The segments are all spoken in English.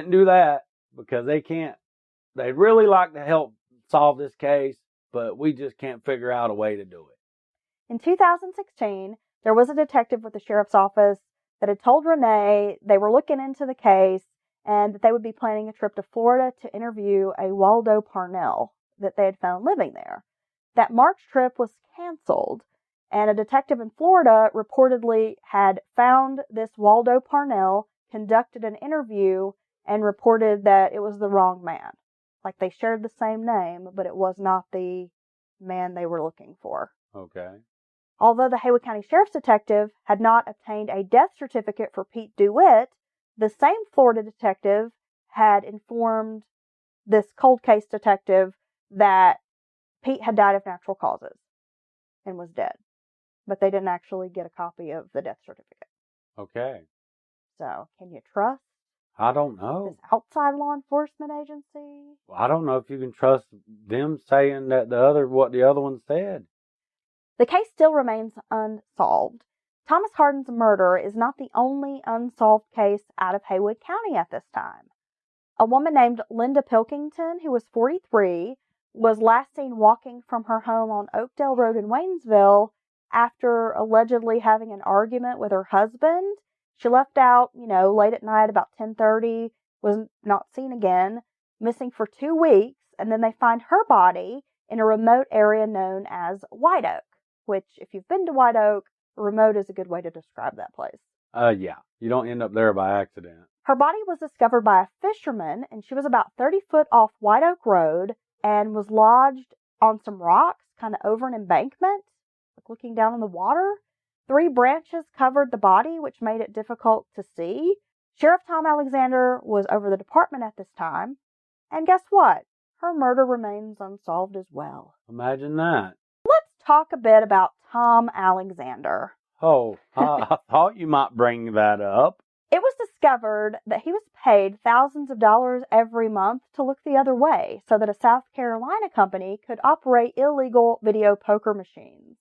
can't do that because they'd really like to help solve this case, but we just can't figure out a way to do it. In 2016, there was a detective with the sheriff's office that had told Renee they were looking into the case and that they would be planning a trip to Florida to interview a Waldo Parnell that they had found living there. That March trip was canceled, and a detective in Florida reportedly had found this Waldo Parnell, conducted an interview, and reported that it was the wrong man. Like, they shared the same name, but it was not the man they were looking for. Okay. Although the Haywood County Sheriff's detective had not obtained a death certificate for Pete DeWitt, the same Florida detective had informed this cold case detective that Pete had died of natural causes and was dead. But they didn't actually get a copy of the death certificate. Okay. So, can you trust I don't know. this outside law enforcement agency? I don't know if you can trust them saying that what the other one said. The case still remains unsolved. Thomas Harden's murder is not the only unsolved case out of Haywood County at this time. A woman named Linda Pilkington, who was 43, was last seen walking from her home on Oakdale Road in Waynesville after allegedly having an argument with her husband. She left out, late at night about 10:30, was not seen again, missing for 2 weeks, and then they find her body in a remote area known as White Oak, which, if you've been to White Oak, remote is a good way to describe that place. Yeah. You don't end up there by accident. Her body was discovered by a fisherman, and she was about 30 foot off White Oak Road and was lodged on some rocks, kind of over an embankment, like looking down on the water. 3 branches covered the body, which made it difficult to see. Sheriff Tom Alexander was over the department at this time. And guess what? Her murder remains unsolved as well. Imagine that. Let's talk a bit about Tom Alexander. Oh, I thought you might bring that up. It was discovered that he was paid thousands of dollars every month to look the other way so that a South Carolina company could operate illegal video poker machines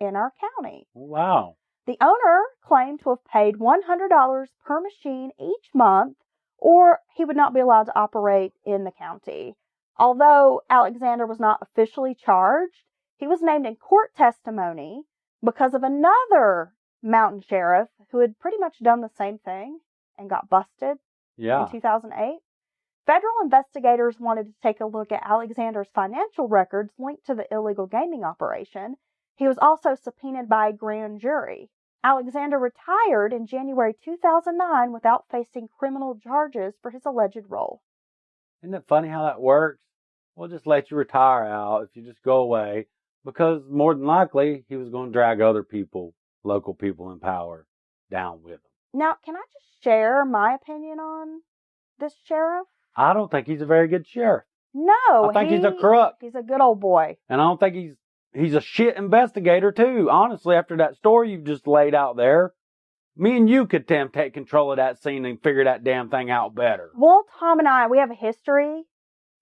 in our county. Wow. The owner claimed to have paid $100 per machine each month, or he would not be allowed to operate in the county. Although Alexander was not officially charged, he was named in court testimony because of another mountain sheriff who had pretty much done the same thing and got busted in 2008. Federal investigators wanted to take a look at Alexander's financial records linked to the illegal gaming operation. He was also subpoenaed by a grand jury. Alexander retired in January 2009 without facing criminal charges for his alleged role. Isn't it funny how that works? We'll just let you retire out if you just go away, because more than likely he was going to drag other people, local people in power, down with him. Now, can I just share my opinion on this sheriff? I don't think he's a very good sheriff. No, I think he's a crook. He's a good old boy. And I don't think he's a shit investigator, too. Honestly, after that story you've just laid out there, me and you could take control of that scene and figure that damn thing out better. Well, Tom and I, we have a history,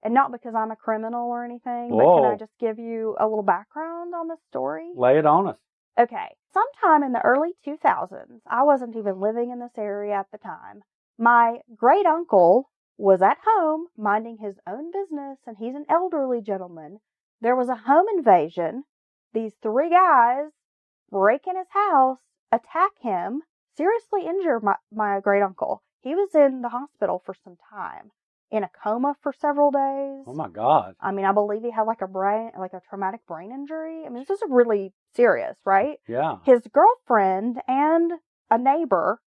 and not because I'm a criminal or anything, but can I just give you a little background on this story? Lay it on us. Okay, sometime in the early 2000s, I wasn't even living in this area at the time. My great uncle was at home minding his own business, and he's an elderly gentleman. There was a home invasion. These 3 guys break in his house, attack him, seriously injure my great uncle. He was in the hospital for some time, in a coma for several days. Oh my God. I mean, I believe he had like a traumatic brain injury. I mean, this is really serious, right? Yeah. His girlfriend and a neighbor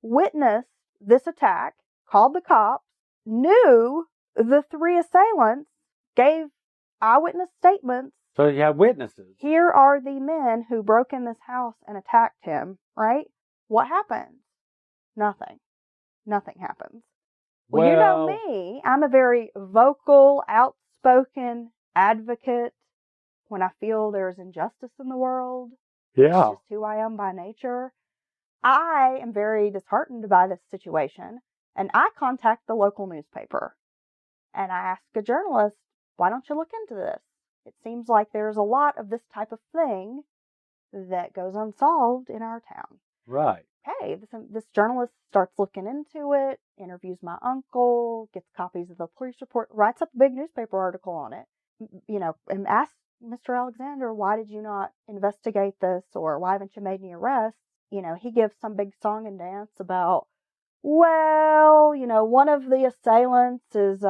witnessed this attack, called the cops, knew the 3 assailants, gave eyewitness statements. So you have witnesses. Here are the men who broke in this house and attacked him, right? What happens? Nothing. Nothing happens. Well, you know me. I'm a very vocal, outspoken advocate when I feel there's injustice in the world. Yeah. It's just who I am by nature. I am very disheartened by this situation, and I contact the local newspaper. And I ask a journalist, why don't you look into this? It seems like there's a lot of this type of thing that goes unsolved in our town. Right. okay, this journalist starts looking into it, interviews my uncle, gets copies of the police report, writes up a big newspaper article on it, and asks Mr. Alexander, why did you not investigate this, or why haven't you made any arrests? He gives some big song and dance about, well, one of the assailants is,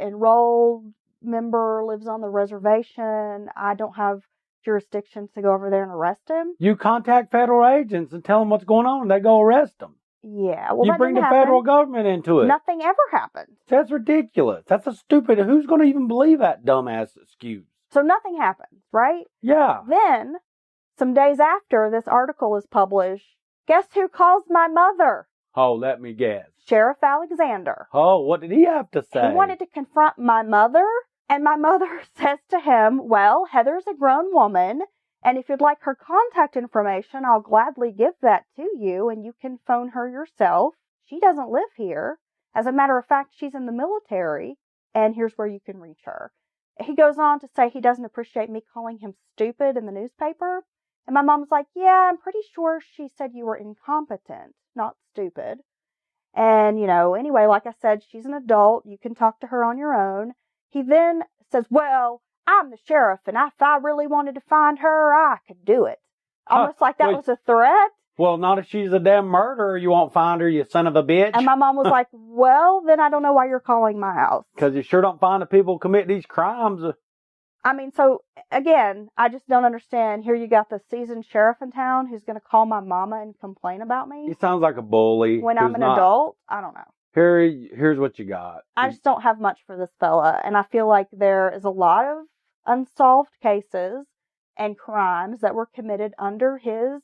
enrolled member, lives on the reservation. I don't have jurisdiction to go over there and arrest him. You contact federal agents and tell them what's going on, and they go arrest them. Yeah, well, you that bring the didn't happen. federal government into it. Nothing ever happened. That's ridiculous. That's a stupid. Who's going to even believe that dumbass excuse? So nothing happens, right? Yeah. Then, some days after this article is published, guess who calls my mother? Oh, let me guess. Sheriff Alexander. Oh, what did he have to say? He wanted to confront my mother, and my mother says to him, well, Heather's a grown woman, and if you'd like her contact information, I'll gladly give that to you, and you can phone her yourself. She doesn't live here. As a matter of fact, she's in the military, and here's where you can reach her. He goes on to say he doesn't appreciate me calling him stupid in the newspaper. And my mom's like, yeah, I'm pretty sure she said you were incompetent, not stupid. And, anyway, like I said, she's an adult. You can talk to her on your own. He then says, well, I'm the sheriff, and if I really wanted to find her, I could do it. Almost like that was a threat. Well, not if she's a damn murderer. You won't find her, you son of a bitch. And my mom was like, well, then I don't know why you're calling my house. Because you sure don't find the people who commit these crimes. So, again, I just don't understand. Here you got the seasoned sheriff in town who's going to call my mama and complain about me. He sounds like a bully. When I'm an adult, I don't know. Here's what you got. I just don't have much for this fella. And I feel like there is a lot of unsolved cases and crimes that were committed under his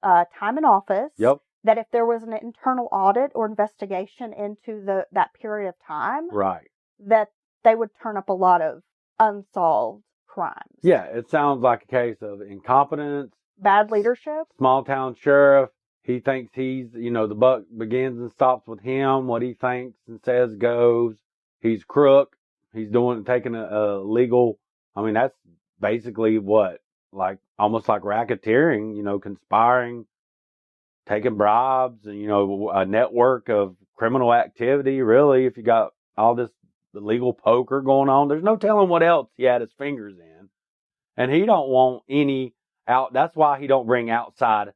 time in office. Yep. That if there was an internal audit or investigation into that period of time, right, that they would turn up a lot of unsolved crimes. Yeah, it sounds like a case of incompetence, bad leadership, small town sheriff. He thinks he's, the buck begins and stops with him. What he thinks and says goes. He's crook. He's taking a legal. That's basically what, almost like racketeering, conspiring, taking bribes, and, a network of criminal activity, really, if you got all this illegal poker going on. There's no telling what else he had his fingers in. And he don't want any out. That's why he don't bring outside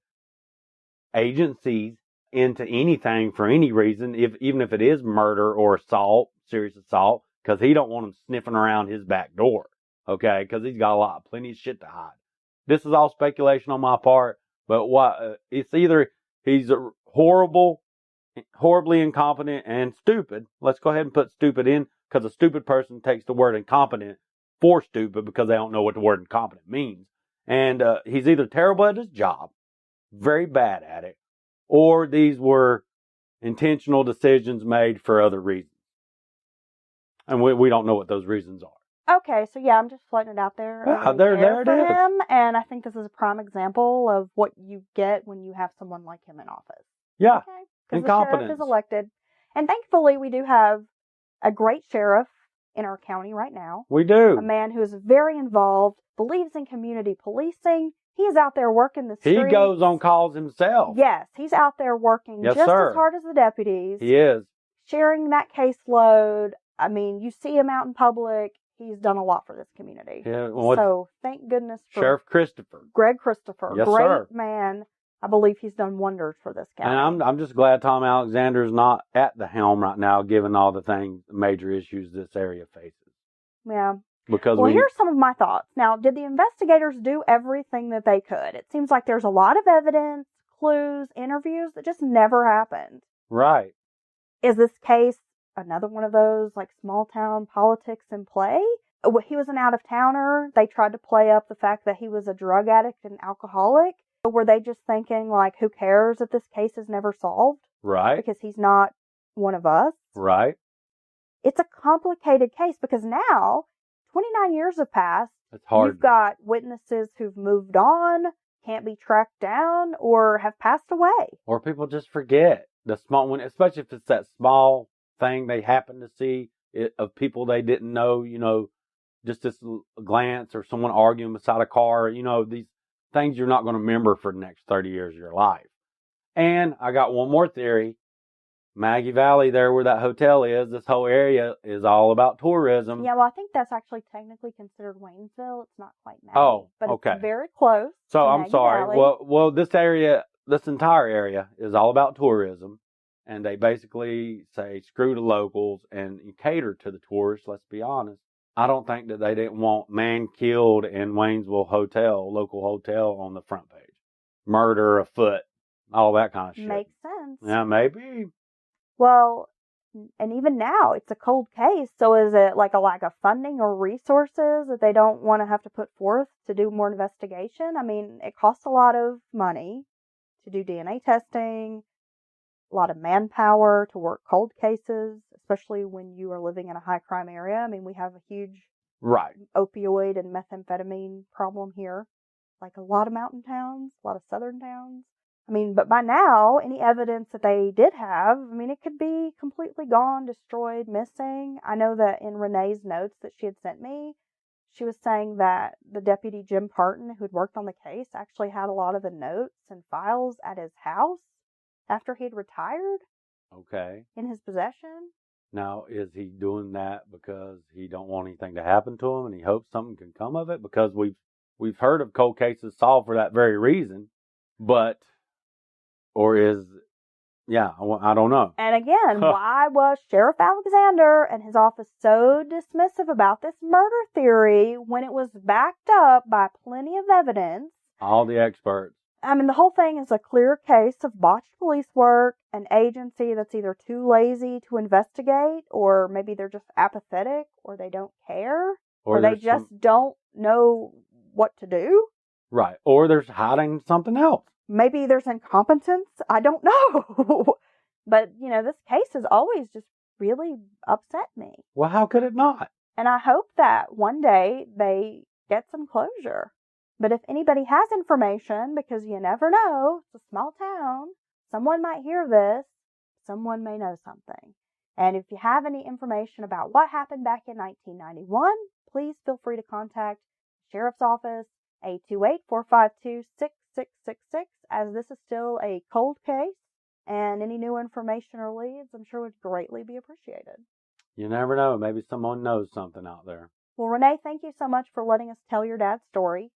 agencies into anything for any reason, even if it is murder or assault, serious assault, because he don't want them sniffing around his back door, okay? Because he's got plenty of shit to hide. This is all speculation on my part, but it's either he's horribly incompetent and stupid. Let's go ahead and put stupid in, because a stupid person takes the word incompetent for stupid because they don't know what the word incompetent means. And he's either terrible at his job, very bad at it, or these were intentional decisions made for other reasons. And we don't know what those reasons are. Okay, so yeah, I'm just floating it out there. There it is. Him, and I think this is a prime example of what you get when you have someone like him in office. Yeah, okay? Because incompetence. The sheriff is elected. And thankfully, we do have a great sheriff in our county right now. We do. A man who is very involved, believes in community policing. He is out there working the streets. He goes on calls himself. Yes, he's out there working just as hard as the deputies. He is. Sharing that caseload. You see him out in public. He's done a lot for this community. Yeah, so thank goodness for Sheriff Christopher. Greg Christopher. Yes, great sir. Man. I believe he's done wonders for this county. And I'm just glad Tom Alexander's not at the helm right now, given all the major issues this area faces. Yeah. Because here's some of my thoughts. Now, did the investigators do everything that they could? It seems like there's a lot of evidence, clues, interviews that just never happened. Right. Is this case another one of those, small town politics in play? He was an out-of-towner. They tried to play up the fact that he was a drug addict and alcoholic. Were they just thinking, who cares if this case is never solved? Right. Because he's not one of us. Right. It's a complicated case because now, 29 years have passed. It's hard. You've got witnesses who've moved on, can't be tracked down, or have passed away. Or people just forget the small one, especially if it's that small thing they happen to see of people they didn't know, just this glance or someone arguing beside a car, these things you're not going to remember for the next 30 years of your life. And I got one more theory. Maggie Valley, there where that hotel is, this whole area is all about tourism. Yeah, well, I think that's actually technically considered Waynesville. It's not quite Maggie. Oh, but okay. It's very close. So to I'm Maggie sorry. Valley. Well, this entire area is all about tourism. And they basically say, screw the locals and cater to the tourists, let's be honest. I don't think that they didn't want man killed in Waynesville hotel, local hotel, on the front page. Murder afoot, all that kind of shit. Makes sense. Yeah, maybe. Well, and even now, it's a cold case. So is it like a lack of funding or resources that they don't want to have to put forth to do more investigation? I mean, it costs a lot of money to do DNA testing, a lot of manpower to work cold cases, especially when you are living in a high crime area. I mean, we have a huge opioid and methamphetamine problem here, like a lot of mountain towns, a lot of southern towns. I mean, but by now, any evidence that they did have, I mean, it could be completely gone, destroyed, missing. I know that in Renee's notes that she had sent me, she was saying that the deputy Jim Parton, who had worked on the case, actually had a lot of the notes and files at his house after he'd retired. Okay. In his possession. Now, is he doing that because he don't want anything to happen to him and he hopes something can come of it? Because we've heard of cold cases solved for that very reason, but... Or is, I don't know. And again, why was Sheriff Alexander and his office so dismissive about this murder theory when it was backed up by plenty of evidence? All the experts. I mean, the whole thing is a clear case of botched police work, an agency that's either too lazy to investigate, or maybe they're just apathetic, or they don't care, or they just don't know what to do. Right. Or they're hiding something else. Maybe there's incompetence. I don't know. But, this case has always just really upset me. Well, how could it not? And I hope that one day they get some closure. But if anybody has information, because you never know, it's a small town, someone might hear this, someone may know something. And if you have any information about what happened back in 1991, please feel free to contact the Sheriff's Office, 828-452-6666, as this is still a cold case, and any new information or leads, I'm sure, would greatly be appreciated. You never know. Maybe someone knows something out there. Well, Renee, thank you so much for letting us tell your dad's story.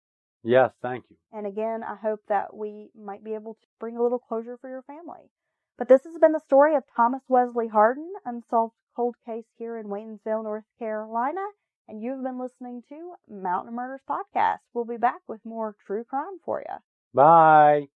Yes, thank you. And again, I hope that we might be able to bring a little closure for your family. But this has been the story of Thomas Wesley Harden, unsolved cold case here in Waynesville, North Carolina. And you've been listening to Mountain Murders Podcast. We'll be back with more true crime for you. Bye.